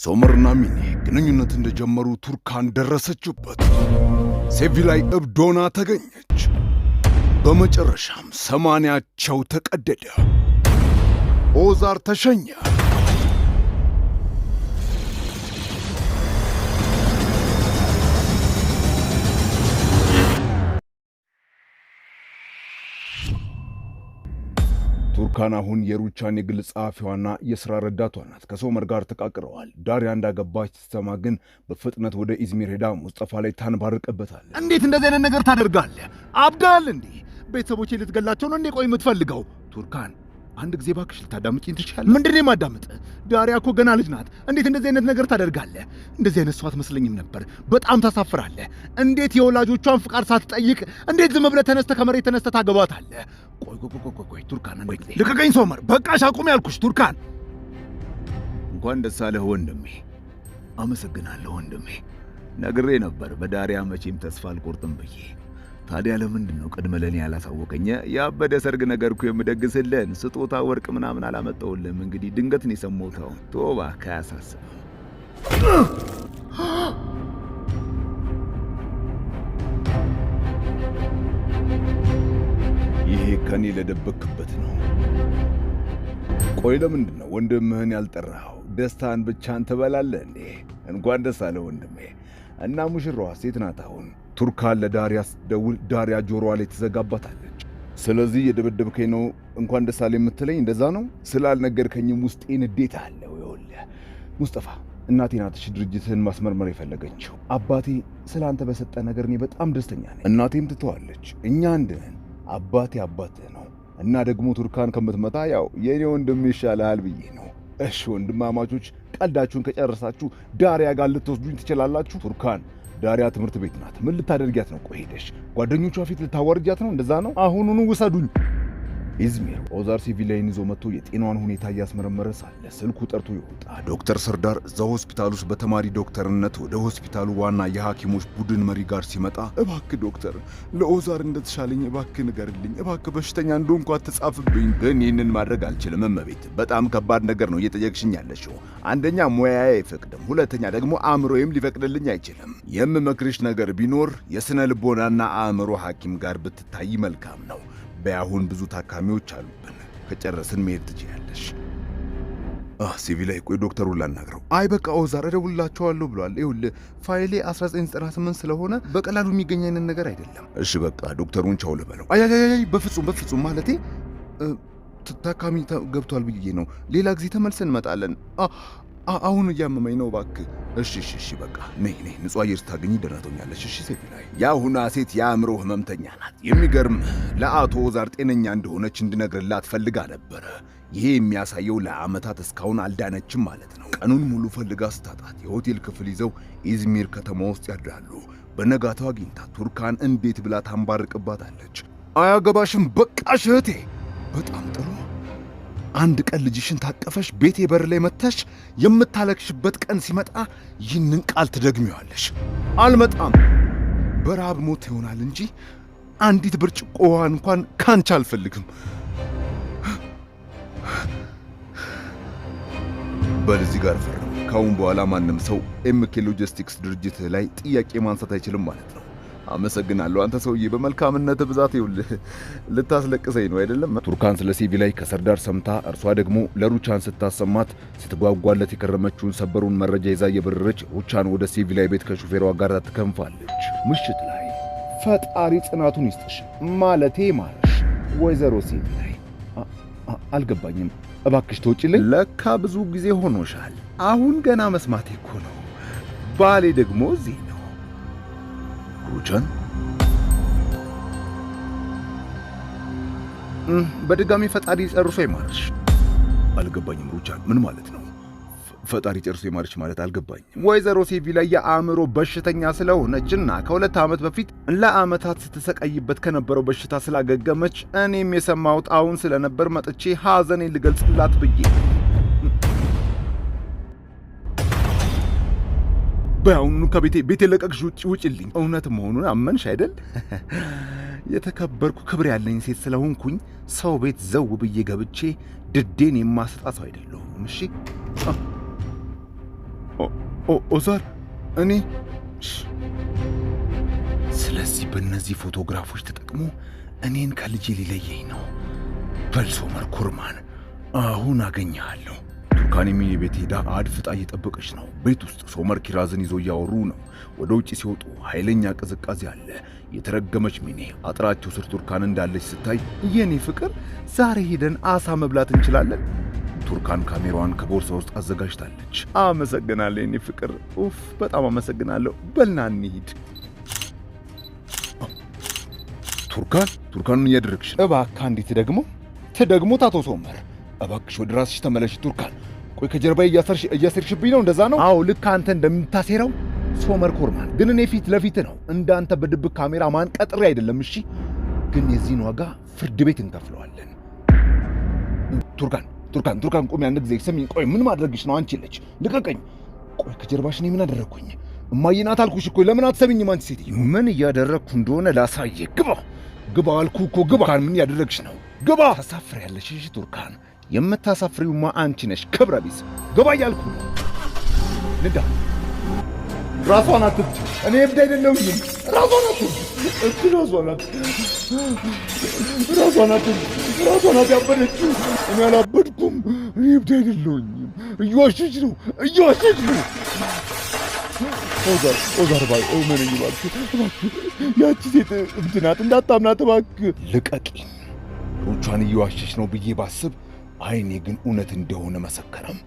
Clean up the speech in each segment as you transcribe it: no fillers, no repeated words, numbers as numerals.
ሶመርና ሚኔ ግንኙነት እንደጀመሩ ቱርካን ደረሰችበት። ሴቪ ላይ እብዶና ተገኘች። በመጨረሻም ሰማንያቸው ተቀደደ። ኦዛር ተሸኘ። ቱርካን አሁን የሩቻን የግል ጸሐፊዋና የሥራ ረዳቷ ናት። ከሶመር ጋር ተቃቅረዋል። ዳሪያ እንዳገባች ስትሰማ ግን በፍጥነት ወደ ኢዝሚር ሄዳ ሙስጠፋ ላይ ታንባርቅበታለች። እንዴት እንደዚህ አይነት ነገር ታደርጋለህ? አብዳል እንዴ? ቤተሰቦቼ ልትገላቸው ነው እንዴ? ቆይ የምትፈልገው? ቱርካን አንድ ጊዜ ባክሽ ልታዳምጪኝ ትችያለሽ? ምንድን ነው የማዳምጥ? ዳሪያ እኮ ገና ልጅ ናት። እንዴት እንደዚህ አይነት ነገር ታደርጋለህ? እንደዚህ አይነት ሰው አትመስለኝም ነበር። በጣም ታሳፍራለህ። እንዴት የወላጆቿን ፍቃድ ሳትጠይቅ እንዴት ዝም ብለህ ተነስተህ ከመሬት ተነስተህ ታገባታለህ? ቆይ ቱርካን፣ ልቀቀኝ ሶመር፣ በቃሽ፣ አቁም ያልኩሽ ቱርካን። እንኳን ደስ አለህ ወንድሜ። አመሰግናለሁ ወንድሜ። ነግሬ ነበር በዳሪያ መቼም ተስፋ አልቆርጥም ብዬ። ታዲያ ለምንድን ነው ቀድመህ ለኔ ያላሳወቀኝ? ያበደ ሰርግ ነገር እኮ የምደግስልህን ስጦታ ወርቅ ምናምን አላመጣሁልህም። እንግዲህ ድንገት ነው የሰማሁት። ተው እባክህ፣ አያሳስብም። ይሄ ከኔ ለደበክበት ነው። ቆይ ለምንድን ነው ወንድምህን ያልጠራኸው? ደስታን ብቻን ትበላለህ እንዴ? እንኳን ደስ አለ ወንድሜ። እና ሙሽራዋ ሴት ናት አሁን። ቱርካን ለዳሪያ ስትደውል ዳሪያ ጆሮዋ ላይ ትዘጋባታለች። ስለዚህ የደበደብከኝ ነው እንኳን ደስ አለ የምትለኝ? እንደዛ ነው? ስላልነገርከኝም ውስጤ ንዴት አለው። ይኸውልህ ሙስጠፋ፣ እናቴ ናት ድርጅትህን ማስመርመር የፈለገችው። አባቴ ስላንተ በሰጠ ነገር እኔ በጣም ደስተኛ ነኝ። እናቴም ትተዋለች። እኛ አንድ ነን። አባቴ አባትህ ነው። እና ደግሞ ቱርካን ከምትመጣ ያው የኔ ወንድም ይሻልሃል ብዬ ነው። እሺ ወንድማማቾች፣ ቀልዳችሁን ከጨረሳችሁ ዳሪያ ጋር ልትወስዱኝ ትችላላችሁ። ቱርካን ዳሪያ ትምህርት ቤት ናት። ምን ልታደርጊያት ነው? ቆይ ሄደሽ ጓደኞቿ ፊት ልታዋርጃት ነው? እንደዛ ነው? አሁኑኑ ውሰዱኝ። ኢዝሚር ኦዛር ሲቪላይን ይዞ መጥቶ የጤናዋን ሁኔታ እያስመረመረ ሳለ ስልኩ ጠርቶ ይወጣ። ዶክተር ሰርዳር እዛው ሆስፒታል ውስጥ በተማሪ ዶክተርነት ወደ ሆስፒታሉ ዋና የሐኪሞች ቡድን መሪ ጋር ሲመጣ፣ እባክህ ዶክተር፣ ለኦዛር እንደተሻለኝ እባክህ ንገርልኝ፣ እባክህ በሽተኛ እንደሆንኩ አትጻፍብኝ። ግን ይህንን ማድረግ አልችልም እመቤት፣ በጣም ከባድ ነገር ነው እየጠየቅሽኝ ያለሽው። አንደኛ ሙያዬ አይፈቅድም፣ ሁለተኛ ደግሞ አእምሮዬም ሊፈቅድልኝ አይችልም። የምመክርሽ ነገር ቢኖር የስነ ልቦናና አእምሮ ሐኪም ጋር ብትታይ መልካም ነው። በአሁን ብዙ ታካሚዎች አሉብን። ከጨረስን መሄድ ትችያለሽ። ሲቪላይ ቆይ ዶክተሩን ላናግረው። አይ በቃ ኦዛር እደውልላቸዋለሁ ብሏል። ይኸውልህ ፋይሌ 1998 ስለሆነ በቀላሉ የሚገኝ አይነት ነገር አይደለም። እሺ በቃ ዶክተሩን ቻው ልበለው። አይ በፍጹም ማለቴ ታካሚ ገብቷል ብዬ ነው። ሌላ ጊዜ ተመልሰን እንመጣለን። አሁን እያመመኝ ነው እባክህ። እሺ በቃ ነይ ንጹህ አየር ስታገኝ ደረቶኛለሽ። እሺ ሲቪላይ የአሁኗ ሴት የአእምሮ ህመምተኛ ናት። የሚገርም ለአቶ ኦዛር ጤነኛ እንደሆነች እንድነግርላት ፈልጋ ነበረ። ይሄ የሚያሳየው ለዓመታት እስካሁን አልዳነችም ማለት ነው። ቀኑን ሙሉ ፈልጋ ስታጣት የሆቴል ክፍል ይዘው ኢዝሚር ከተማ ውስጥ ያድራሉ። በነጋታው አግኝታ ቱርካን እንዴት ብላ ታንባርቅባታለች። አያገባሽም በቃሽ እህቴ። በጣም ጥሩ። አንድ ቀን ልጅሽን ታቀፈሽ ቤቴ በር ላይ መተሽ የምታለቅሽበት ቀን ሲመጣ ይህንን ቃል ትደግሚዋለሽ። አልመጣም። በረሃብ ሞት ይሆናል እንጂ አንዲት ብርጭቆ ውሃ እንኳን ካንቺ አልፈልግም። በዚህ ጋር ፈርም። ካሁን በኋላ ማንም ሰው ኤምኬ ሎጂስቲክስ ድርጅት ላይ ጥያቄ ማንሳት አይችልም ማለት ነው። አመሰግናለሁ። አንተ ሰውዬ በመልካምነት ብዛት ይኸውልህ ልታስለቅሰኝ ነው አይደለም? ቱርካን ስለ ሲቪላይ ከሰርዳር ሰምታ እርሷ ደግሞ ለሩቻን ስታሰማት ስትጓጓለት የከረመችውን ሰበሩን መረጃ ይዛ የበረረች ሩቻን ወደ ሲቪላይ ቤት ከሹፌሯ ጋር ትከንፋለች። ምሽት ላይ ፈጣሪ ጽናቱን ይስጥሽ ማለቴ ማረሽ ወይዘሮ ሲቪላይ። አልገባኝም፣ እባክሽ ተውጪልኝ። ለካ ብዙ ጊዜ ሆኖሻል። አሁን ገና መስማቴ እኮ ነው። ባሌ ደግሞ እዚህ ነው። ሩቻን በድጋሚ ፈጣሪ ጨርሶ ይማርሽ። አልገባኝም ሩቻን፣ ምን ማለት ነው? ፈጣሪ ጨርሶ ይማርሽ ማለት አልገባኝም። ወይዘሮ ሲቪላይ የአእምሮ በሽተኛ ስለሆነችና ከ2 ዓመት በፊት ለዓመታት ስትሰቃይበት ከነበረው በሽታ ስላገገመች እኔም የሰማሁት አሁን ስለነበር መጥቼ ሐዘኔን ልገልጽላት ብዬ። በአሁኑ ቤቴ ለቀቅሽ፣ ውጭልኝ። እውነት መሆኑን አመንሽ አይደል? የተከበርኩ ክብር ያለኝ ሴት ስለሆንኩኝ ሰው ቤት ዘው ብዬ ገብቼ ድዴን የማስጣ ሰው አይደለሁም። እሺ ኦዛር እኔ ስለዚህ በእነዚህ ፎቶግራፎች ተጠቅሞ እኔን ከልጄ ሊለየኝ ነው። በል ሶመር ኩርማን አሁን አገኘሃለሁ። ቱርካን የቤት ሄዳ አድፍጣ እየጠበቀች ነው። ቤት ውስጥ ሶመር ኪራዝን ይዞ እያወሩ ነው። ወደ ውጭ ሲወጡ ኃይለኛ ቅዝቃዜ አለ። የተረገመች ሚኔ አጥራቸው ስር ቱርካን እንዳለች ስታይ የኔ ፍቅር ዛሬ ሄደን አሳ መብላት እንችላለን። ቱርካን ካሜራዋን ከቦርሳ ውስጥ አዘጋጅታለች። አመሰግናለሁ የኔ ፍቅር። ኡፍ በጣም አመሰግናለሁ። በልና እንሂድ። ቱርካን እያደረግሽ ነው? እባክህ እንዴት ተደግሞ ታቶ ሶመር እባክሽ ወደ ራስሽ ተመለሽ ቱርካን። ቆይ ከጀርባዬ እያሰርሽብኝ ነው? እንደዛ ነው? አዎ ልክ አንተ እንደምታሴረው ሶመር ኩርማን። ግን እኔ ፊት ለፊት ነው እንዳንተ በድብቅ ካሜራ ማን ቀጥሬ አይደለም። እሺ ግን የዚህን ዋጋ ፍርድ ቤት እንከፍለዋለን። ቱርካን ቆይ አንድ ጊዜ ስሚኝ። ቆይ ምን ማድረግሽ ነው? አንቺ ልጅ ልቀቀኝ። ቆይ ከጀርባሽ እኔ ምን አደረግኩኝ? እማዬ ናት አልኩሽ እኮ። ለምን አትሰሚኝም? አንቺ ሴትዮ ምን እያደረግኩ እንደሆነ ላሳየ። ግባ አልኩህ እኮ ግባ። ምን እያደረግሽ ነው? ግባ። ታሳፍሪያለሽ። እሺ ቱርካን የምታሳፍሪውማ አንቺ ነሽ። ክብረ ቢስ ግባ እያልኩ ነው። ንዳ ራሷን አትብጂ። እኔ እብድ አይደለሁም። ራሷን አትብጂ። ራሷን ያበደችው። እኔ አላበድኩም። እኔ እብድ አይደለሁም። እየዋሸች ነው። ኦዛር ባይ እመነኝ እባክህ። ያቺ ሴት እብድ ናት፣ እንዳታምናት እባክህ። ልቀቂኝ። ሩቻን እየዋሸች ነው ብዬ ባስብ አይኔ ግን እውነት እንደሆነ መሰከረም።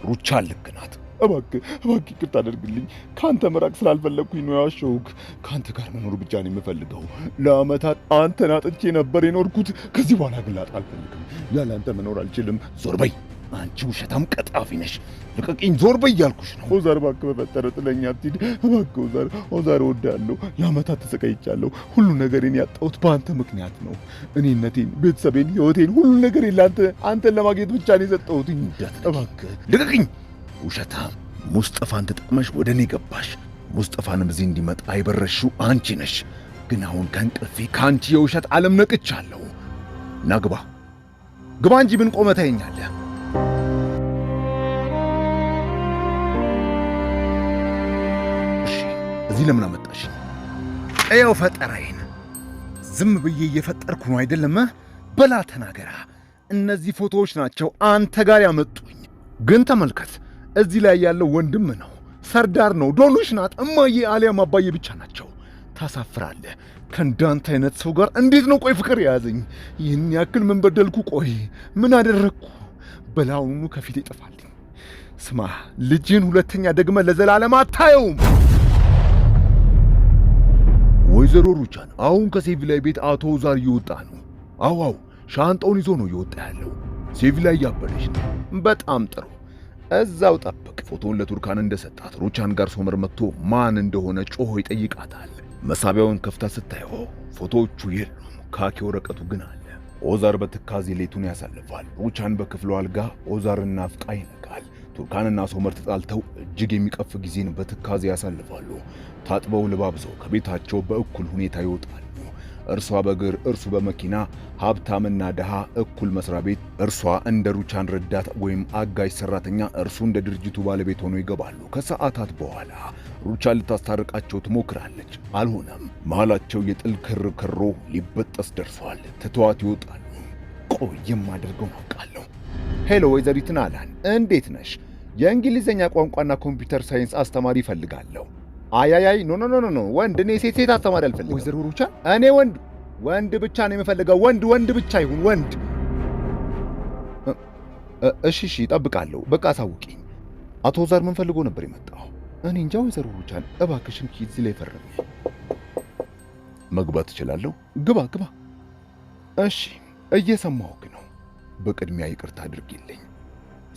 ሩቻን ልክ ናት። እባክህ ይቅርታ አድርግልኝ። ከአንተ መራቅ ስላልፈለግኩኝ ነው ያዋሸሁህ። ከአንተ ጋር መኖር ብቻ ነው የምፈልገው። ለዓመታት አንተን አጥቼ ነበር የኖርኩት። ከዚህ በኋላ ግን ላጣ አልፈልግም። ያለ አንተ መኖር አልችልም። ዞር በይ አንቺ ውሸታም ቀጣፊ ነሽ። ልቀቂኝ። ዞር በይ እያልኩሽ ነው። ኦዛር እባክህ በፈጠረ ጥለኛ አትሂድ እባክህ። ኦዛር እወድሃለሁ። ለዓመታት ተሰቃይቻለሁ። ሁሉ ነገሬን ያጣሁት በአንተ ምክንያት ነው። እኔነቴን፣ ቤተሰቤን፣ ሕይወቴን፣ ሁሉ ነገሬን አንተን ለማግኘት ብቻ ነው የሰጠሁት። እባክህ ልቀቂኝ። ውሸታም ሙስጠፋን ተጠቅመሽ ወደ እኔ ገባሽ። ሙስጠፋንም እዚህ እንዲመጣ አይበረሽው አንቺ ነሽ። ግን አሁን ከእንቅልፌ ከአንቺ የውሸት ዓለም ነቅቻለሁ። ና ግባ እንጂ ምን ቆመህ ታየኛለህ? እዚህ ለምን አመጣሽ? እየው ፈጠራዬን ዝም ብዬ እየፈጠርኩ ነው አይደለም? በላ ተናገራ። እነዚህ ፎቶዎች ናቸው አንተ ጋር ያመጡኝ። ግን ተመልከት፣ እዚህ ላይ ያለው ወንድም ነው፣ ሰርዳር ነው፣ ዶኑሽ ናት፣ እማዬ አሊያም አባዬ ብቻ ናቸው። ታሳፍራለህ። ከእንዳንተ አይነት ሰው ጋር እንዴት ነው ቆይ ፍቅር የያዘኝ? ይህን ያክል ምን በደልኩ? ቆይ ምን አደረግኩ? በላውኑ ከፊቴ ይጠፋልኝ። ስማ፣ ልጅን ሁለተኛ ደግመ ለዘላለም አታየውም። ወይዘሮ ሩቻን አሁን ከሴቪላይ ቤት አቶ ኦዛር እየወጣ ነው። አዎ ሻንጣውን ይዞ ነው እየወጣ ያለው። ሴቪላይ እያበደች ነው። በጣም ጥሩ፣ እዛው ጠብቅ። ፎቶውን ለቱርካን እንደሰጣት ሩቻን ጋር ሶመር መጥቶ ማን እንደሆነ ጮሆ ይጠይቃታል። መሳቢያውን ከፍታ ስታየው ፎቶዎቹ የሉም፣ ካኪ ወረቀቱ ግን አለ። ኦዛር በትካዜ ሌቱን ያሳልፋል። ሩቻን በክፍሉ አልጋ ኦዛርን ናፍቃ ይነቃል። ቱርካንና ሶመር ተጣልተው እጅግ የሚቀፍ ጊዜን በትካዜ ያሳልፋሉ። ታጥበው ልባብሰው ከቤታቸው በእኩል ሁኔታ ይወጣሉ። እርሷ በእግር እርሱ በመኪና፣ ሀብታምና ድሃ እኩል መስሪያ ቤት። እርሷ እንደ ሩቻን ረዳት ወይም አጋዥ ሰራተኛ፣ እርሱ እንደ ድርጅቱ ባለቤት ሆነው ይገባሉ። ከሰዓታት በኋላ ሩቻን ልታስታርቃቸው ትሞክራለች፣ አልሆነም። መሃላቸው የጥል ክርክሮ ሊበጠስ ደርሷል። ትተዋት ይወጣሉ። ቆይ የማደርገው አውቃለሁ። ሄሎ ወይዘሪት ናላን እንዴት ነሽ? የእንግሊዝኛ ቋንቋና ኮምፒውተር ሳይንስ አስተማሪ ይፈልጋለሁ። አያያይ ኖ ወንድ፣ እኔ ሴት አስተማሪ አልፈልግም። ወይዘሮ ሩቻን እኔ ወንድ ብቻ ነው የምፈልገው። ወንድ ብቻ ይሁን ወንድ። እሺ እጠብቃለሁ። በቃ አሳውቂኝ። አቶ ኦዛር ምን ፈልጎ ነበር የመጣው? እኔ እንጃ። ወይዘሮ ሩቻን እባክሽን እዚህ ላይ ፈርሚ። መግባት እችላለሁ? ግባ። እሺ እየሰማሁህ ነው። በቅድሚያ ይቅርታ አድርጊልኝ።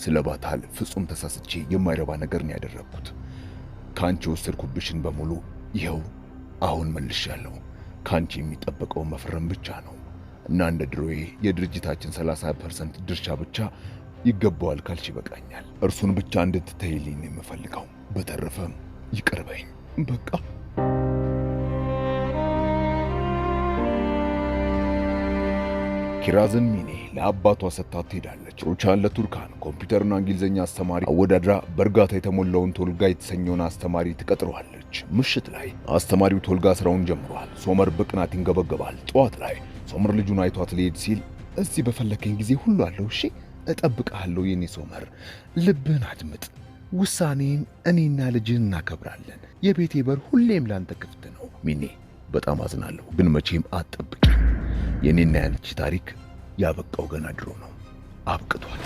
ስለ ባታል ፍጹም ተሳስቼ የማይረባ ነገር ነው ያደረግኩት። ካንቺ ወሰድኩብሽን በሙሉ ይኸው አሁን መልሻለሁ። ካንቺ የሚጠበቀው መፍረም ብቻ ነው እና እንደ ድሮዬ የድርጅታችን 30% ድርሻ ብቻ ይገባዋል ካልሽ ይበቃኛል። እርሱን ብቻ እንድትተይልኝ ነው የምፈልገው። በተረፈም ይቅር በይኝ በቃ። ኪራዝን ሚኔ ለአባቷ ሰጥታት ትሄዳለች። ሩቻን ለቱርካን ኮምፒውተርና እንግሊዝኛ አስተማሪ አወዳድራ በእርጋታ የተሞላውን ቶልጋ የተሰኘውን አስተማሪ ትቀጥረዋለች። ምሽት ላይ አስተማሪው ቶልጋ ስራውን ጀምሯል። ሶመር በቅናት ይንገበገባል። ጠዋት ላይ ሶመር ልጁን አይቷት ሊሄድ ሲል እዚህ በፈለከኝ ጊዜ ሁሉ አለው፣ እሺ እጠብቅሃለሁ የኔ ሶመር፣ ልብህን አድምጥ። ውሳኔን እኔና ልጅህን እናከብራለን። የቤቴ በር ሁሌም ላንተ ክፍት ነው። ሚኔ በጣም አዝናለሁ፣ ግን መቼም አትጠብቂ። የኔና ያንቺ ታሪክ ያበቃው ገና ድሮ ነው፣ አብቅቷል።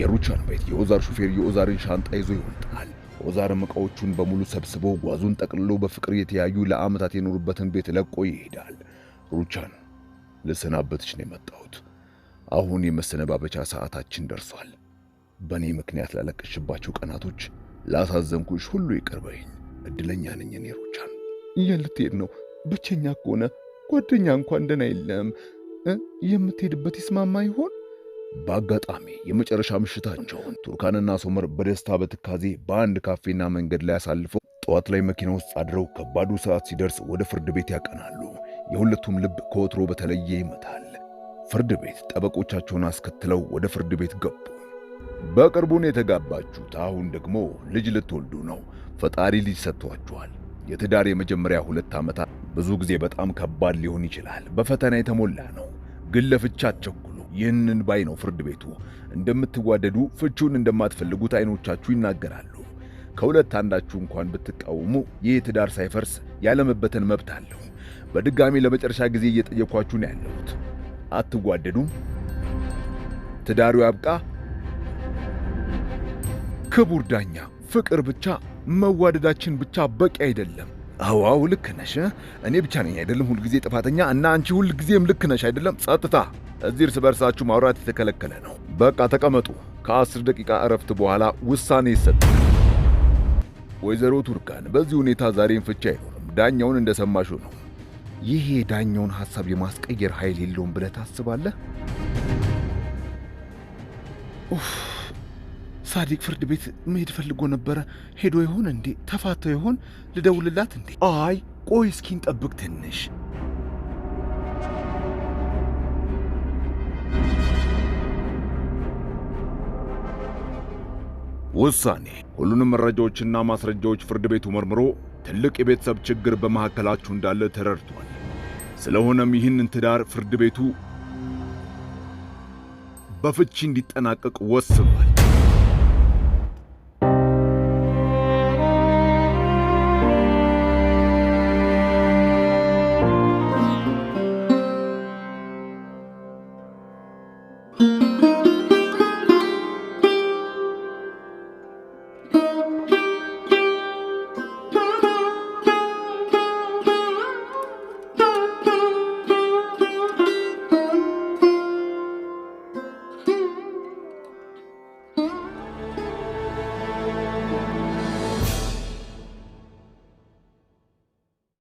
የሩቻን ቤት የኦዛር ሹፌር የኦዛርን ሻንጣ ይዞ ይወጣል። ኦዛርም ዕቃዎቹን በሙሉ ሰብስቦ ጓዙን ጠቅልሎ በፍቅር የተያዩ ለዓመታት የኖሩበትን ቤት ለቆ ይሄዳል። ሩቻን ልሰናበትሽ ነው የመጣሁት። አሁን የመሰነባበቻ ሰዓታችን ደርሷል። በእኔ ምክንያት ላለቀሽባቸው ቀናቶች፣ ላሳዘንኩሽ ሁሉ ይቅር በይኝ። እድለኛ ነኝ እኔ ሩቻን። የልትሄድ ነው? ብቸኛ ከሆነ ጓደኛ እንኳን ደህና የለም። የምትሄድበት ይስማማ ይሆን? በአጋጣሚ የመጨረሻ ምሽታቸውን ቱርካንና ሶመር በደስታ በትካዜ በአንድ ካፌና መንገድ ላይ አሳልፈው ጠዋት ላይ መኪና ውስጥ አድረው ከባዱ ሰዓት ሲደርስ ወደ ፍርድ ቤት ያቀናሉ። የሁለቱም ልብ ከወትሮ በተለየ ይመታል። ፍርድ ቤት ጠበቆቻቸውን አስከትለው ወደ ፍርድ ቤት ገቡ። በቅርቡ ነው የተጋባችሁት። አሁን ደግሞ ልጅ ልትወልዱ ነው። ፈጣሪ ልጅ ሰጥቷችኋል። የትዳር የመጀመሪያ 2 ዓመታት ብዙ ጊዜ በጣም ከባድ ሊሆን ይችላል። በፈተና የተሞላ ነው። ግን ለፍቻ አትቸኩሉ። ይህንን ባይ ነው ፍርድ ቤቱ። እንደምትዋደዱ፣ ፍቹን እንደማትፈልጉት አይኖቻችሁ ይናገራሉ። ከሁለት አንዳችሁ እንኳን ብትቃወሙ ይህ ትዳር ሳይፈርስ ያለመበተን መብት አለው። በድጋሚ ለመጨረሻ ጊዜ እየጠየኳችሁ ነው ያለሁት። አትዋደዱም? ትዳሩ ያብቃ? ክቡር ዳኛ፣ ፍቅር ብቻ መዋደዳችን ብቻ በቂ አይደለም። አዎ ልክ ነሽ። እኔ ብቻ ነኝ አይደለም ሁልጊዜ ጥፋተኛ እና አንቺ ሁልጊዜም ልክ ነሽ አይደለም? ጸጥታ! እዚህ እርስ በርሳችሁ ማውራት የተከለከለ ነው። በቃ ተቀመጡ። ከ10 ደቂቃ እረፍት በኋላ ውሳኔ ይሰጣል። ወይዘሮ ቱርካን፣ በዚህ ሁኔታ ዛሬም ፍቺ አይኖርም። ዳኛውን እንደሰማሽው ነው። ይሄ ዳኛውን ሐሳብ የማስቀየር ኃይል የለውም ብለህ ታስባለህ? ሳዲቅ ፍርድ ቤት መሄድ ፈልጎ ነበረ። ሄዶ ይሆን እንዴ? ተፋተው ይሆን? ልደውልላት እንዴ? አይ ቆይ እስኪን ጠብቅ ትንሽ። ውሳኔ። ሁሉንም መረጃዎችና ማስረጃዎች ፍርድ ቤቱ መርምሮ ትልቅ የቤተሰብ ችግር በመካከላችሁ እንዳለ ተረድቷል። ስለሆነም ይህንን ትዳር ፍርድ ቤቱ በፍቺ እንዲጠናቀቅ ወስኗል።